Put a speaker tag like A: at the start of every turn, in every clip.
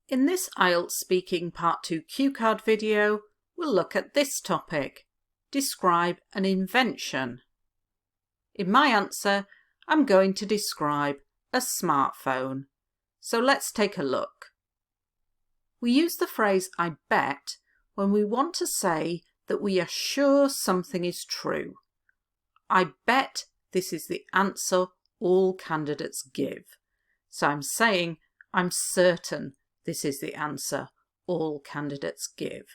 A: In this IELTS Speaking Part 2 cue card video, we'll look at this topic: describe an invention. In my answer, I'm going to describe a smartphone. So let's take a look. We use the phrase I bet when we want to say that we are sure something is true. I bet this is the answer all candidates give. So I'm saying I'm certain this is the answer all candidates give.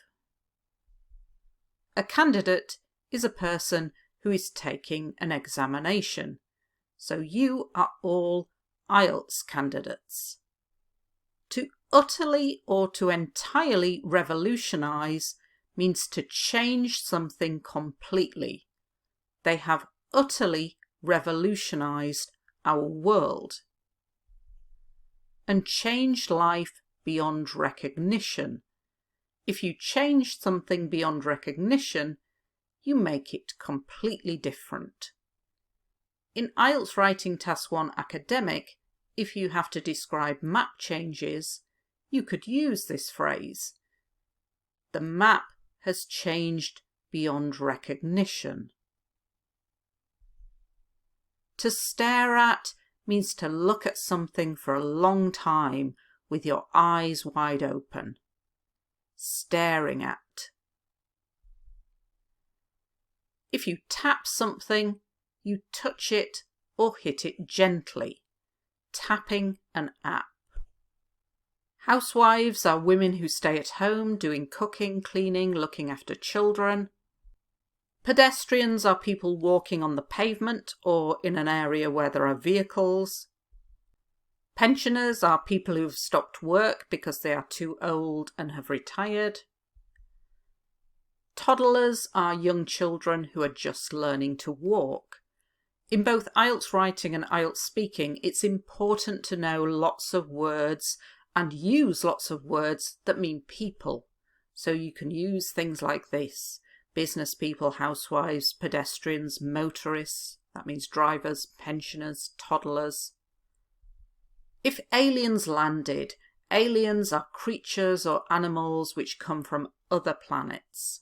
A: A candidate is a person who is taking an examination. So you are all IELTS candidates. To utterly or to entirely revolutionise means to change something completely. They have utterly revolutionised our world and changed life beyond recognition. If you change something beyond recognition, you make it completely different. In IELTS Writing Task 1 Academic, if you have to describe map changes, you could use this phrase. The map has changed beyond recognition. To stare at means to look at something for a long time with your eyes wide open. Staring at. If you tap something, you touch it or hit it gently. Tapping an app. Housewives are women who stay at home doing cooking, cleaning, looking after children. Pedestrians are people walking on the pavement or in an area where there are vehicles. Pensioners are people who have stopped work because they are too old and have retired. Toddlers are young children who are just learning to walk. In both IELTS writing and IELTS speaking, it's important to know lots of words and use lots of words that mean people. So you can use things like this: business people, housewives, pedestrians, motorists, that means drivers, pensioners, toddlers. If aliens landed, aliens are creatures or animals which come from other planets.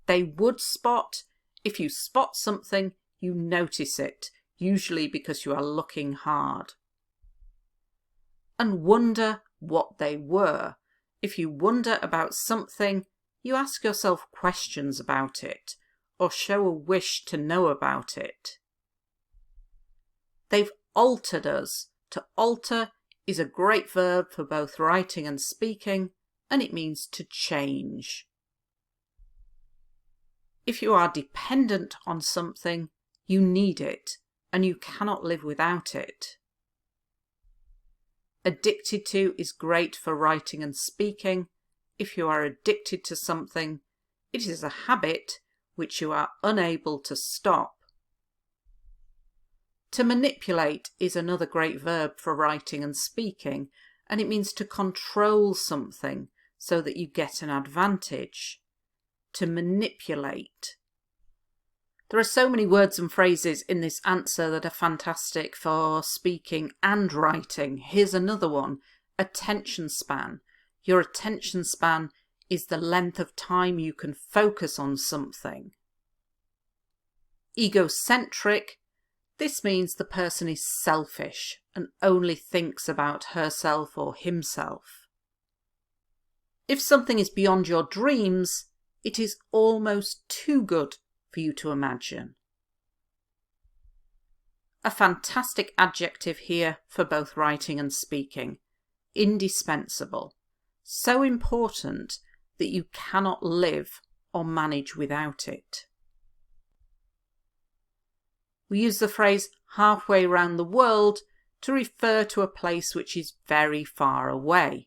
A: They would spot. If you spot something, you notice it, usually because you are looking hard. And wonder what they were. If you wonder about something, you ask yourself questions about it, or show a wish to know about it. They've altered us. To alter is a great verb for both writing and speaking, and it means to change. If you are dependent on something, you need it, and you cannot live without it. Addicted to is great for writing and speaking. If you are addicted to something, it is a habit which you are unable to stop. To manipulate is another great verb for writing and speaking, and it means to control something so that you get an advantage. To manipulate. There are so many words and phrases in this answer that are fantastic for speaking and writing. Here's another one: attention span. Your attention span is the length of time you can focus on something. Egocentric. This means the person is selfish and only thinks about herself or himself. If something is beyond your dreams, it is almost too good for you to imagine. A fantastic adjective here for both writing and speaking: indispensable. So important that you cannot live or manage without it. We use the phrase halfway round the world to refer to a place which is very far away.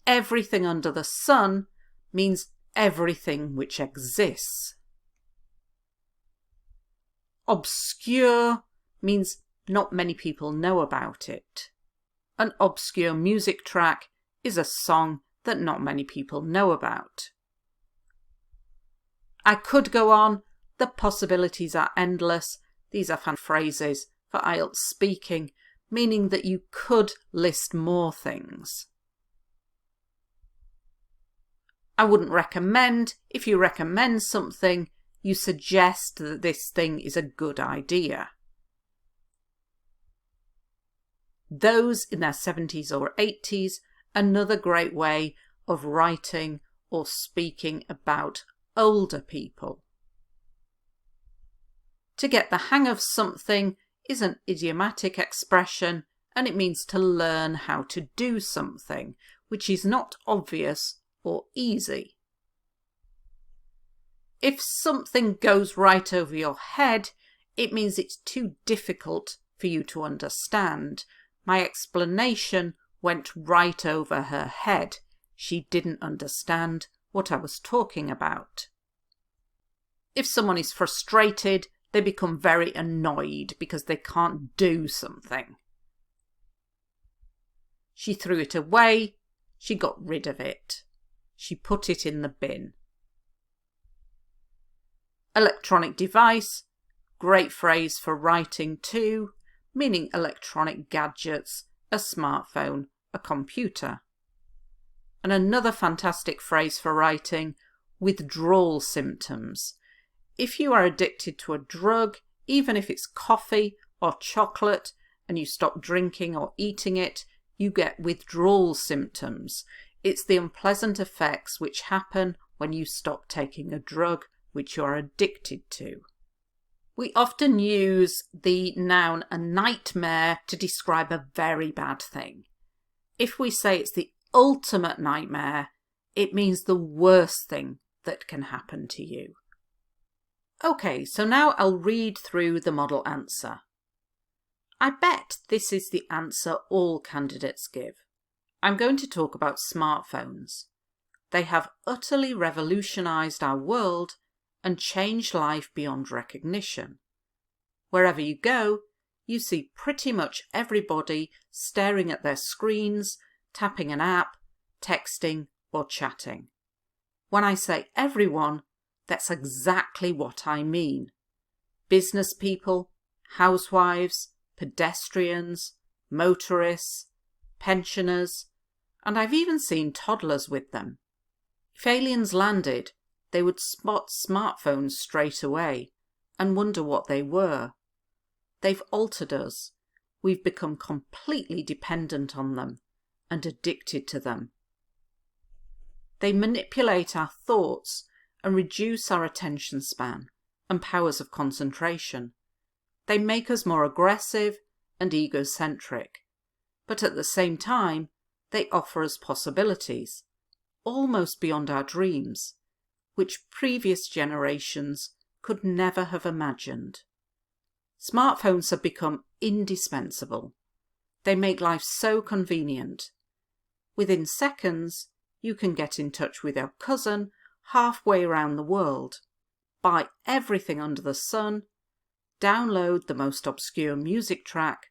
A: Everything under the sun means everything which exists. Obscure means not many people know about it. An obscure music track is a song that not many people know about. I could go on. The possibilities are endless. These are phrases for IELTS speaking, meaning that you could list more things. I wouldn't recommend. If you recommend something, you suggest that this thing is a good idea. Those in their 70s or 80s, another great way of writing or speaking about older people. To get the hang of something is an idiomatic expression, and it means to learn how to do something, which is not obvious or easy. If something goes right over your head, it means it's too difficult for you to understand. My explanation went right over her head. She didn't understand what I was talking about. If someone is frustrated, they become very annoyed because they can't do something. She threw it away. She got rid of it. She put it in the bin. Electronic device, great phrase for writing too, meaning electronic gadgets, a smartphone, a computer. And another fantastic phrase for writing, withdrawal symptoms. If you are addicted to a drug, even if it's coffee or chocolate, and you stop drinking or eating it, you get withdrawal symptoms. It's the unpleasant effects which happen when you stop taking a drug which you are addicted to. We often use the noun a nightmare to describe a very bad thing. If we say it's the ultimate nightmare, it means the worst thing that can happen to you. Okay, so now I'll read through the model answer. I bet this is the answer all candidates give. I'm going to talk about smartphones. They have utterly revolutionised our world and changed life beyond recognition. Wherever you go, you see pretty much everybody staring at their screens, tapping an app, texting or chatting. When I say everyone, that's exactly what I mean. Business people, housewives, pedestrians, motorists, pensioners, and I've even seen toddlers with them. If aliens landed, they would spot smartphones straight away and wonder what they were. They've altered us. We've become completely dependent on them and addicted to them. They manipulate our thoughts and reduce our attention span and powers of concentration. They make us more aggressive and egocentric, but at the same time, they offer us possibilities, almost beyond our dreams, which previous generations could never have imagined. Smartphones have become indispensable. They make life so convenient. Within seconds, you can get in touch with your cousin halfway around the world, buy everything under the sun, download the most obscure music track,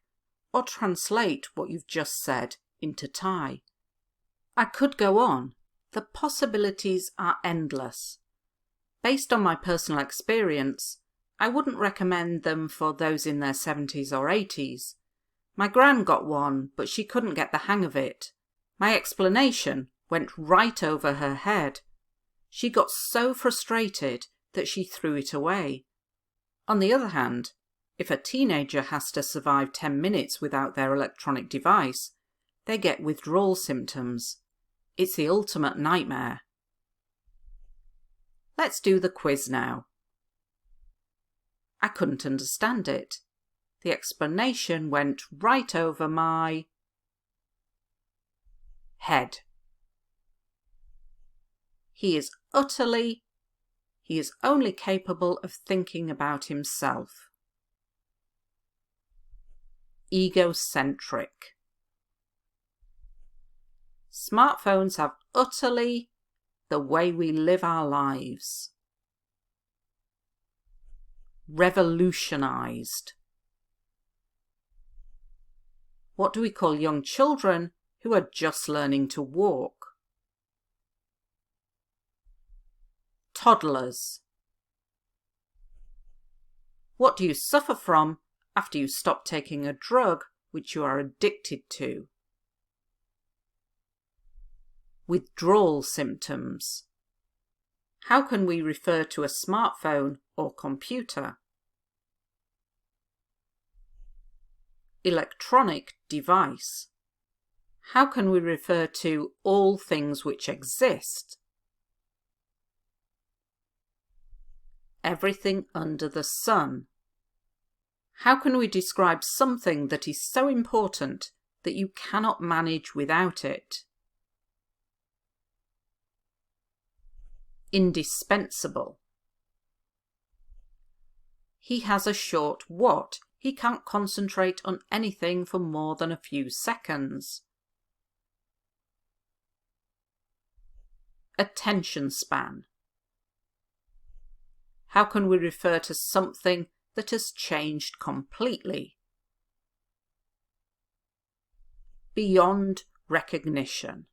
A: or translate what you've just said into Thai. I could go on. The possibilities are endless. Based on my personal experience, I wouldn't recommend them for those in their 70s or 80s. My gran got one, but she couldn't get the hang of it. My explanation went right over her head. She got so frustrated that she threw it away. On the other hand, if a teenager has to survive 10 minutes without their electronic device, they get withdrawal symptoms. It's the ultimate nightmare. Let's do the quiz now. I couldn't understand it. The explanation went right over my head. He is only capable of thinking about himself. Egocentric. Smartphones have utterly the way we live our lives. Revolutionised. What do we call young children who are just learning to walk? Toddlers. What do you suffer from after you stop taking a drug which you are addicted to. Withdrawal symptoms. How can we refer to a smartphone or computer? Electronic device. How can we refer to all things which exist? Everything under the sun. How can we describe something that is so important that you cannot manage without it? Indispensable. He has a short what? He can't concentrate on anything for more than a few seconds. Attention span. How can we refer to something that has changed completely? Beyond recognition.